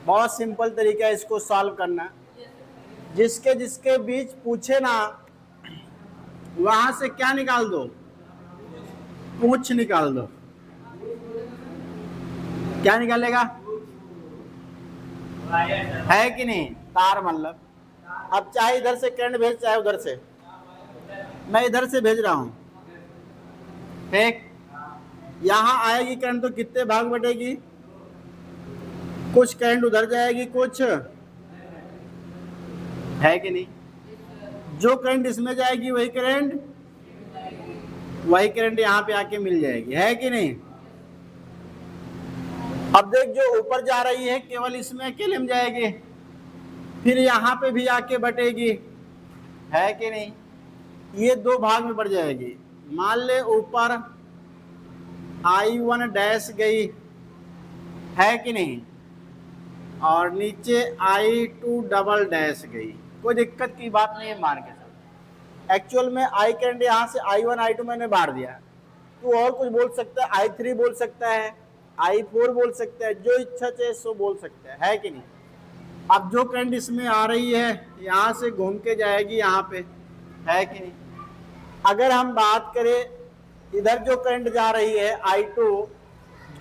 बहुत सिंपल तरीका है इसको सॉल्व करना। जिसके जिसके बीच पूछे ना वहां से क्या निकाल दो, पूछ निकाल दो। क्या निकालेगा, है कि नहीं, तार मतलब। अब चाहे इधर से करंट भेज चाहे उधर से, मैं इधर से भेज रहा हूं, ठीक। यहां आएगी करंट तो कितने भाग बटेगी, कुछ करंट उधर जाएगी, कुछ, है कि नहीं। जो करंट इसमें जाएगी वही करंट यहां पे आके मिल जाएगी, है कि नहीं। अब देख जो ऊपर जा रही है केवल इसमें अकेले में जाएगी, फिर यहां पे भी आके बटेगी, है कि नहीं। ये दो भाग में बढ़ जाएगी। मान ले ऊपर I1 डैश गई, है कि नहीं, और नीचे I2 डबल डैश गई, कोई दिक्कत की बात नहीं है, मान के चलो। एक्चुअल में आई करंट यहां से I1 I2 मैंने बांट दिया, तो और कुछ बोल सकता है, I3 बोल सकता है, I4 बोल सकता है, जो इच्छा चाहे सो बोल सकता है कि नहीं। अब जो करंट इसमें आ रही है यहां से घूम के जाएगी यहाँ पे, है कि नहीं। अगर हम बात करें इधर जो करंट जा रही है I2,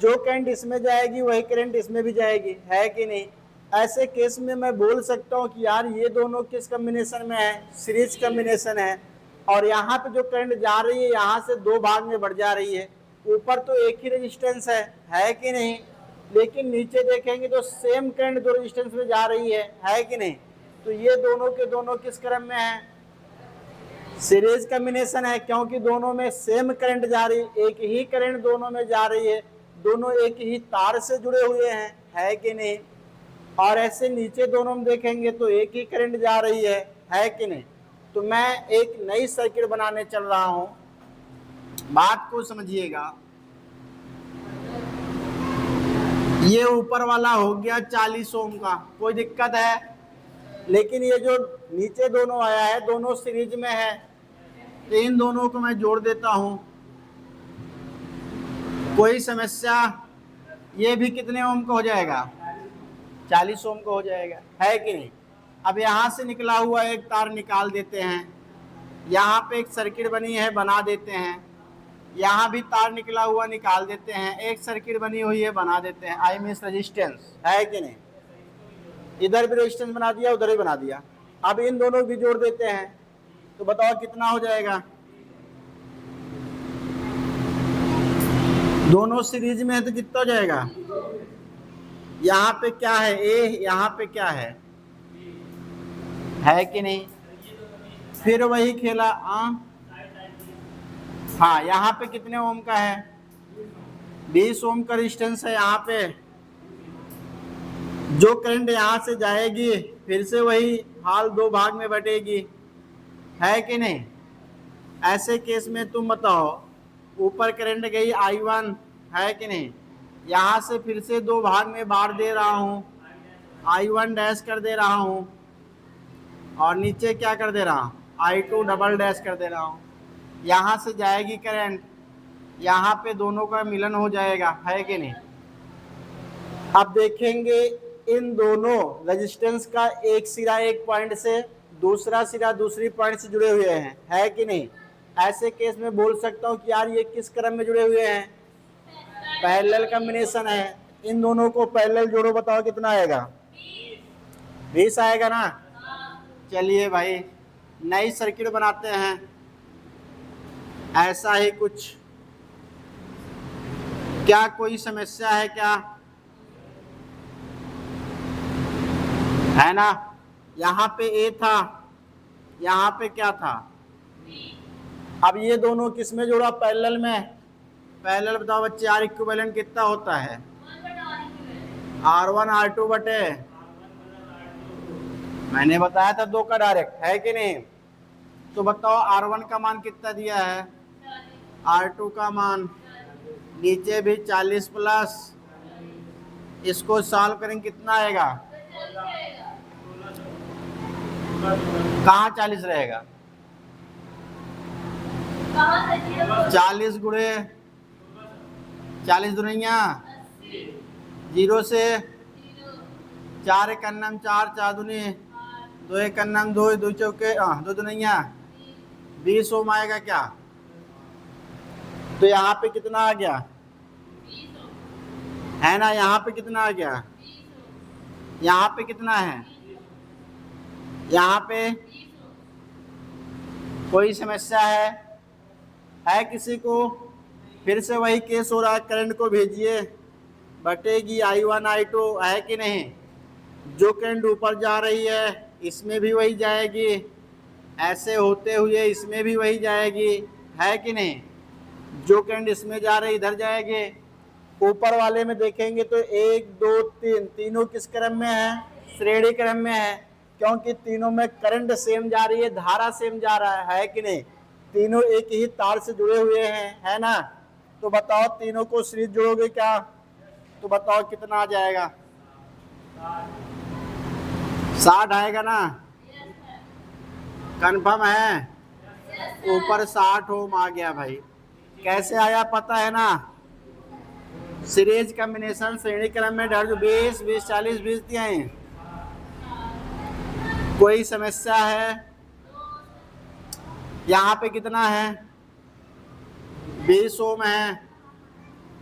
जो करंट इसमें जाएगी वही करंट इसमें भी जाएगी, है कि नहीं। ऐसे केस में मैं बोल सकता हूं कि यार ये दोनों किस कॉम्बिनेशन में है, सीरीज कॉम्बिनेशन है। और यहाँ पे जो करंट जा रही है यहाँ से दो भाग में बढ़ जा रही है, ऊपर तो एक ही रेजिस्टेंस है कि नहीं। लेकिन नीचे देखेंगे तो सेम करंट दो रेजिस्टेंस में जा रही है कि नहीं। तो ये दोनों के दोनों किस क्रम में है, सीरीज कॉम्बिनेशन है, क्योंकि दोनों में सेम करंट जा रही है, एक ही करंट दोनों में जा रही है, दोनों एक ही तार से जुड़े हुए हैं, है कि नहीं। और ऐसे नीचे दोनों में देखेंगे तो एक ही करंट जा रही है कि नहीं। तो मैं एक नई सर्किट बनाने चल रहा हूं, बात को समझिएगा। ये ऊपर वाला हो गया 40 ओम का, कोई दिक्कत है। लेकिन ये जो नीचे दोनों आया है दोनों सीरीज में है, तो इन दोनों को मैं जोड़ देता हूं, कोई समस्या। ये भी कितने ओम का हो जाएगा, 40 ओम का हो जाएगा, है कि नहीं। अब यहां से निकला हुआ एक तार निकाल देते हैं, यहाँ पे एक सर्किट बनी है बना देते हैं, यहाँ भी तार निकला हुआ निकाल देते हैं, एक सर्किट बनी हुई है बना देते हैं, आई मीन रेजिस्टेंस, है कि नहीं। इधर भी रेजिस्टेंस बना दिया उधर भी बना दिया। अब इन दोनों भी जोड़ देते हैं, तो बताओ कितना हो जाएगा। दोनों सीरीज में है तो कितना हो जाएगा, यहाँ पे क्या है ए, यहाँ पे क्या है कि नहीं। फिर वही खेला, हाँ यहाँ पे कितने ओम का है, 20 ओम का रेजिस्टेंस है। यहाँ पे जो करंट यहाँ से जाएगी फिर से वही हाल दो भाग में बटेगी, है कि नहीं। ऐसे केस में तुम बताओ, ऊपर करंट गई I1, है कि नहीं, यहाँ से फिर से दो भाग में बांट दे रहा हूँ, I1 डैश कर दे रहा हूँ, और नीचे क्या कर दे रहा हूँ, I2 डबल डैश कर दे रहा हूँ। यहाँ से जाएगी करंट, यहाँ पे दोनों का मिलन हो जाएगा, है कि नहीं। अब देखेंगे इन दोनों रेजिस्टेंस का एक सिरा एक पॉइंट से, दूसरा सिरा दूसरी पॉइंट से जुड़े हुए हैं, है कि नहीं। ऐसे केस में बोल सकता हूँ कि यार ये किस क्रम में जुड़े हुए हैं, पैरेलल कॉम्बिनेशन है। इन दोनों को पैरेलल जोड़ो, बताओ कितना आएगा, 20 आएगा ना। चलिए भाई नई सर्किट बनाते हैं, ऐसा ही कुछ। क्या कोई समस्या है क्या, है ना। यहाँ पे ए था, यहाँ पे क्या था, अब ये दोनों किस में जोड़ा, पैरेलल में। पैरेलल बताओ बच्चे, आर इक्विवेलेंट कितना होता है, R1 R2 बटे, मैंने बताया था 2 का डायरेक्ट, है कि नहीं। तो बताओ R1 का मान कितना दिया है, R2 का मान नीचे भी 40 प्लस, इसको सॉल्व करेंगे कितना आएगा, कहाँ 40 रहेगा, 40 गुणे 40 दुनिया 0 से 4 एक अन्नम 4, 4 दूनी 2 एक अन्नम 2, 2 चौके 2 दुनिया 20 ओम आएगा क्या? तो यहाँ पे कितना आ गया है ना? यहाँ पे कितना आ गया? यहाँ पे कितना है? यहाँ पे कोई समस्या है किसी को? फिर से वही केस हो रहा है, करंट को भेजिए, बटेगी I1 I2, है कि नहीं? जो करंट ऊपर जा रही है इसमें भी वही जाएगी, ऐसे होते हुए इसमें भी वही जाएगी, है कि नहीं? जो करंट इसमें जा रही इधर जाएगी। ऊपर वाले में देखेंगे तो 1 2 3 तीनों किस क्रम में है? श्रेणी क्रम में है, क्योंकि तीनों में करंट सेम जा रही है, धारा सेम जा रहा है कि नहीं? तीनों एक ही तार से जुड़े हुए हैं, है ना? तो बताओ तीनों को सीरीज जोड़ोगे क्या? तो बताओ कितना आ जाएगा? 60 आएगा ना? कंफर्म है? ऊपर 60 ओम आ गया भाई। कैसे आया पता है ना? सीरीज कॉम्बिनेशन श्रेणी क्रम में 20 20 40 20 दिए हैं। कोई समस्या है? यहाँ पे कितना है? 20 ओम है।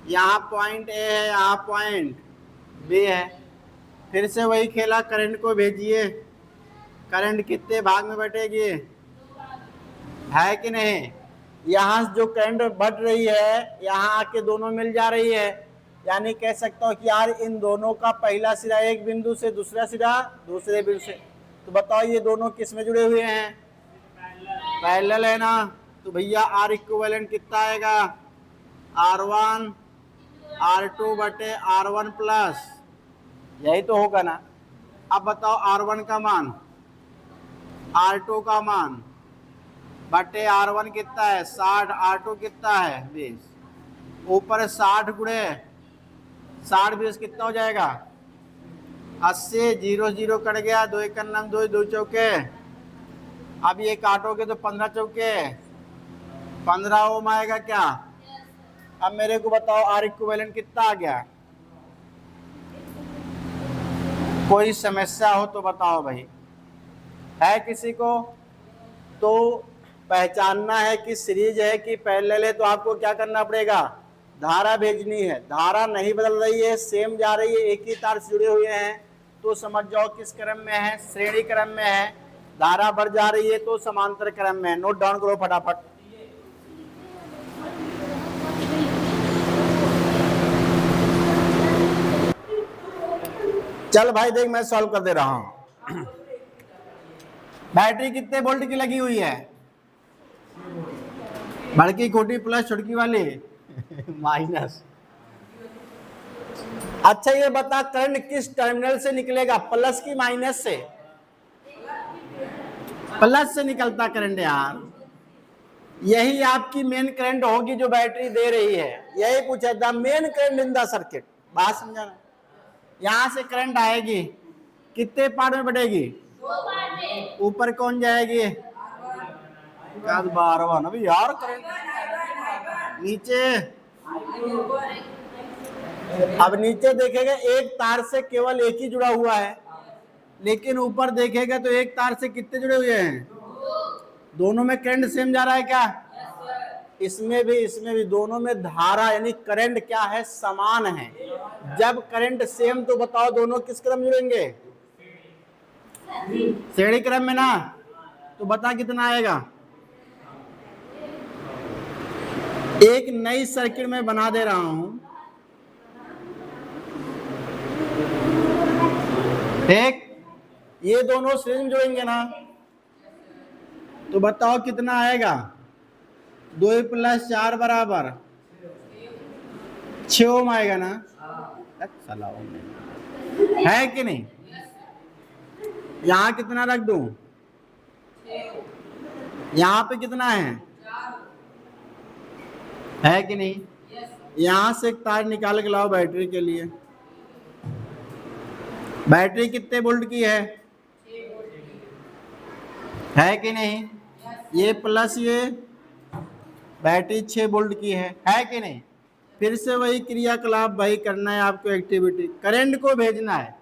यहाँ पॉइंट ए है, यहाँ पॉइंट बी है। फिर से वही खेला, करंट को भेजिए। करंट कितने भाग में बटेगी? है कि नहीं? यहाँ जो करंट बढ़ रही है यहाँ आके दोनों मिल जा रही है, यानी कह सकता हूँ कि यार इन दोनों का पहला सिरा एक बिंदु से, दूसरा सिरा दूसरे बिंदु से। तो बताओ ये दोनों किस में जुड़े हुए हैं? पैरेलल है ना? तो भैया आर इक्विवेलेंट कितना आएगा? R1 R2 बटे R1 प्लस, यही तो होगा ना? अब बताओ R1 का मान, R2 का मान बटे R1 कितना है? 60, R2 कितना है? 20। ऊपर 60 गुणे 60 20 कितना हो जाएगा? 80। 0 0 कट गया, 2 एक अन्नम 2, 2 चौके। अब ये काटोगे तो 15 चौके 15 ओम आएगा क्या? अब मेरे को बताओ आर इक्विवेलेंट कितना आ गया? कोई समस्या हो तो बताओ भाई, है किसी को? तो पहचानना है कि सीरीज है कि पैरेलल है, तो आपको क्या करना पड़ेगा? धारा भेजनी है। धारा नहीं बदल रही है, सेम जा रही है, एक ही तार से जुड़े हुए हैं, तो समझ जाओ किस क्रम में है? श्रेणी क्रम में है। धारा बढ़ जा रही है तो समांतर क्रम में है। नोट डाउन करो फटाफट। चल भाई देख, मैं सॉल्व कर दे रहा हूं। बैटरी कितने वोल्ट की लगी हुई है? बड़की कोटी प्लस, छुटकी वाली माइनस। अच्छा ये बता, करंट किस टर्मिनल से निकलेगा? प्लस की माइनस से? प्लस से निकलता करंट यार। यही आपकी मेन करंट होगी जो बैटरी दे रही है। यही पूछा था, main current in the circuit. बात समझाना? यहां से करंट आएगी, कितने पार्ट में बटेगी? ऊपर कौन जाएगी? R1 अभी यार करंट नीचे। अब नीचे देखेगा एक तार से केवल एक ही जुड़ा हुआ है, लेकिन ऊपर देखेगा तो एक तार से कितने जुड़े हुए हैं? दोनों में करंट सेम जा रहा है क्या? इसमें भी दोनों में धारा यानी करंट क्या है? समान है। जब करंट सेम तो बताओ दोनों किस क्रम में जुड़ेंगे? श्रेणी क्रम में ना? तो बता कितना आएगा? एक नई सर्किट में बना दे रहा हूं, ठीक? ये दोनों श्रेणी में जुड़ेंगे ना? तो बताओ कितना आएगा? 2 + 4 बराबर 6 ओम आएगा ना? है कि नहीं? यहां कितना रख दूं? यहां पे कितना है कि नहीं? यहां से एक तार निकाल के लाओ बैटरी के लिए। बैटरी कितने वोल्ट की है कि नहीं? ये प्लस ये बैटरी 6 वोल्ट की है कि नहीं? फिर से वही क्रियाकलाप भाई करना है आपको, एक्टिविटी। करंट को भेजना है,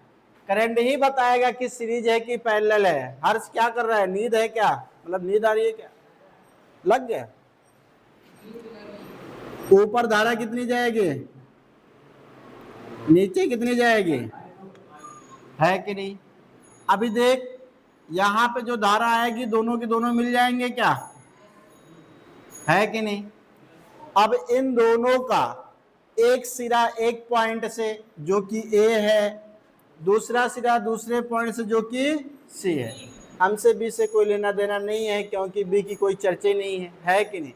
करंट ही बताएगा कि सीरीज है कि पैरेलल है। हर्ष क्या कर रहा है, नींद है क्या, मतलब नींद आ रही है क्या, लग गया। ऊपर धारा कितनी जाएगी, नीचे कितनी जाएगी, है कि नहीं। अभी देख यहां पे जो धारा आएगी दोनों की दोनों मिल जाएंगे क्या, है कि नहीं। अब इन दोनों का एक सिरा एक पॉइंट से जो कि ए है, दूसरा सिरा दूसरे पॉइंट से जो कि सी है। हमसे बी से कोई लेना देना नहीं है क्योंकि बी की कोई चर्चा नहीं है कि नहीं।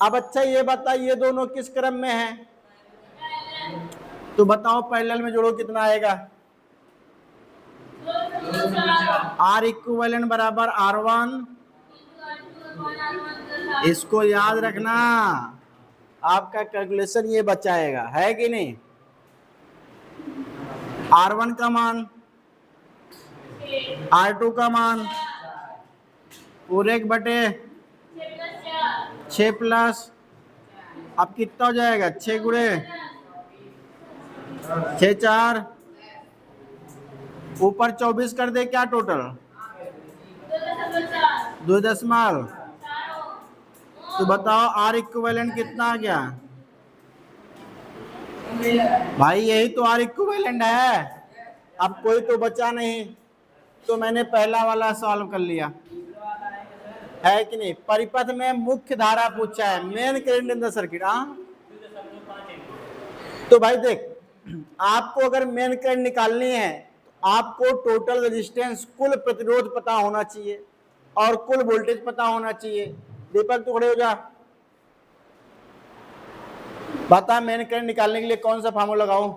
अब अच्छा ये बता ये दोनों किस क्रम में हैं, तो बताओ पैरेलल में जोड़ो कितना आएगा, आर इक्विवेलेंट बराबर R1। इसको याद रखना, आपका कैलकुलेशन ये बचाएगा, है कि नहीं। R1 का मान, R2 का मान पूरे 1/6 प्लस, अब कितना हो जाएगा 6 गुणे 6 4, ऊपर 24 कर दे क्या टोटल 2 दशमलव। तो बताओ आर इक्विवेलेंट कितना आ गया भाई, यही तो आर इक्विवेलेंट है। अब कोई तो बचा नहीं, तो मैंने पहला वाला सॉल्व कर लिया, है कि नहीं। परिपथ में मुख्य धारा पूछा है, main current in the circuit. तो भाई देख आपको अगर मेन करंट निकालनी है तो आपको टोटल रेजिस्टेंस कुल प्रतिरोध पता होना चाहिए और कुल वोल्टेज पता होना चाहिए। दीपक तू खड़े हो जा, बता मेन करंट निकालने के लिए कौन सा फार्मूला लगाऊं।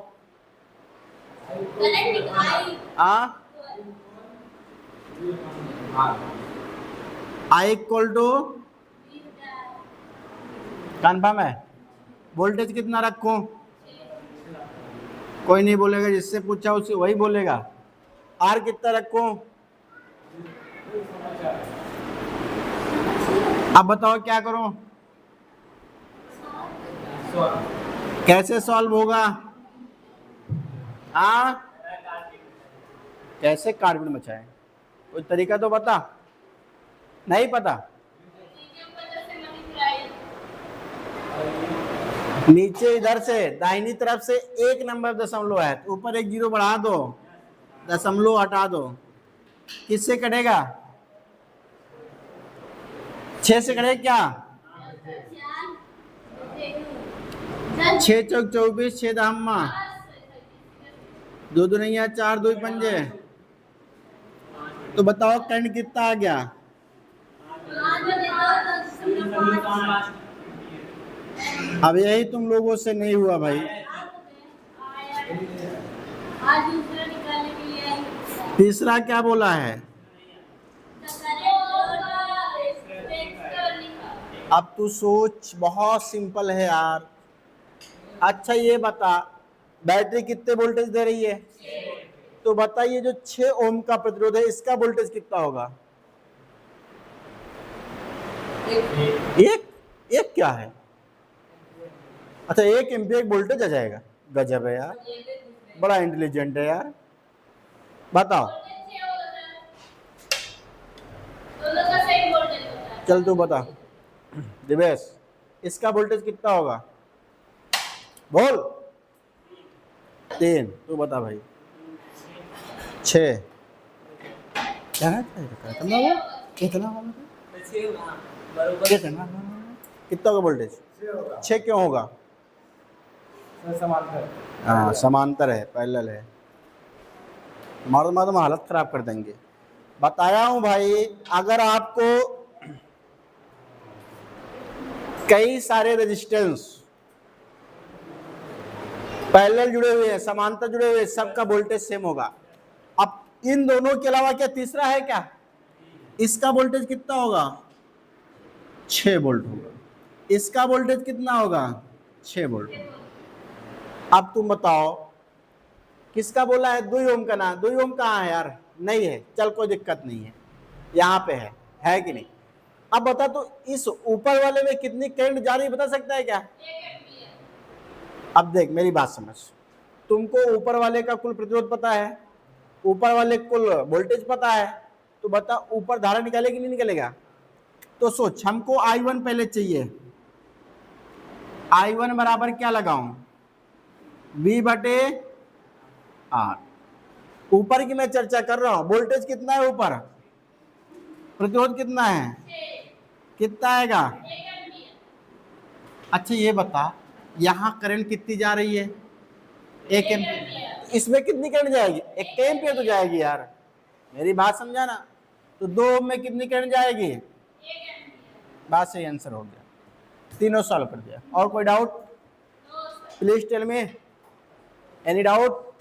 आई इक्वल टू कन्फर्म है, वोल्टेज कितना रखूं, कोई नहीं बोलेगा, जिससे पूछा उससे वही बोलेगा। आर कितना रखूं, अब बताओ क्या करूं, कैसे सॉल्व होगा। कैसे कार्बन मचाए, कोई तरीका तो बता, नहीं पता। नीचे इधर से दाहिनी तरफ से 1 नंबर दशमलव है, तो ऊपर 1 जीरो बढ़ा दो, दशमलव हटा दो, किससे कटेगा 6 से कटेगा क्या, 6 चौक 24, 6 दहम्मा 2 दुनिया 4 2 पंजे। तो बताओ करंट कितना आ गया, अब यही तुम लोगों से नहीं हुआ भाई। तीसरा क्या बोला है, अब तू सोच, बहुत सिंपल है यार। अच्छा ये बता बैटरी कितने वोल्टेज दे रही है, तो बताइए जो 6 ओम का प्रतिरोध है इसका वोल्टेज कितना होगा, एक क्या है, अच्छा 1 एम्पीयर वोल्टेज आ जाएगा, गजब है यार, बड़ा इंटेलिजेंट है यार। बताओ चल तू बता दिवेश, इसका वोल्टेज कितना होगा, बोल 3, तू बता भाई 6, क्या है कितना कितना का वोल्टेज, 6 क्यों होगा, हाँ समांतर है, पैरेलल है, मारो हालत खराब कर देंगे। बताया हूं भाई, अगर आपको कई सारे रेजिस्टेंस पैरेलल जुड़े हुए हैं, समांतर जुड़े हुए हैं, सबका वोल्टेज सेम होगा। अब इन दोनों के अलावा क्या तीसरा है क्या, इसका वोल्टेज कितना होगा 6 वोल्ट होगा, इसका वोल्टेज कितना होगा 6 वोल्ट। अब तुम बताओ किसका बोला है, 2 ओम का ना, 2 ओम कहाँ है यार, नहीं है, चल कोई दिक्कत नहीं है, यहाँ पे है कि नहीं। अब बता तो इस ऊपर वाले में कितनी करंट जा रही बता सकता है क्या, अब देख मेरी बात समझ, तुमको ऊपर वाले का कुल प्रतिरोध पता है, ऊपर वाले कुल वोल्टेज पता है, तो बता ऊपर धारा निकालेगी नहीं निकलेगा? तो सोच, हमको I1 पहले चाहिए, I1 बराबर क्या लगाऊं, V बटे R। ऊपर की मैं चर्चा कर रहा हूं, वोल्टेज कितना है ऊपर, प्रतिरोध कितना है, कितना आएगा? अच्छा ये बता, यहां करंट कितनी जा रही है, 1 एम्पियर। इसमें कितनी करंट जाएगी, 1 एम्पियर तो जाएगी यार, मेरी बात समझा ना। तो 2 ओम में कितनी करंट जाएगी, बात सही, आंसर हो गया, तीनों सॉल्व कर दिया। और कोई doubt, please tell me, any doubt?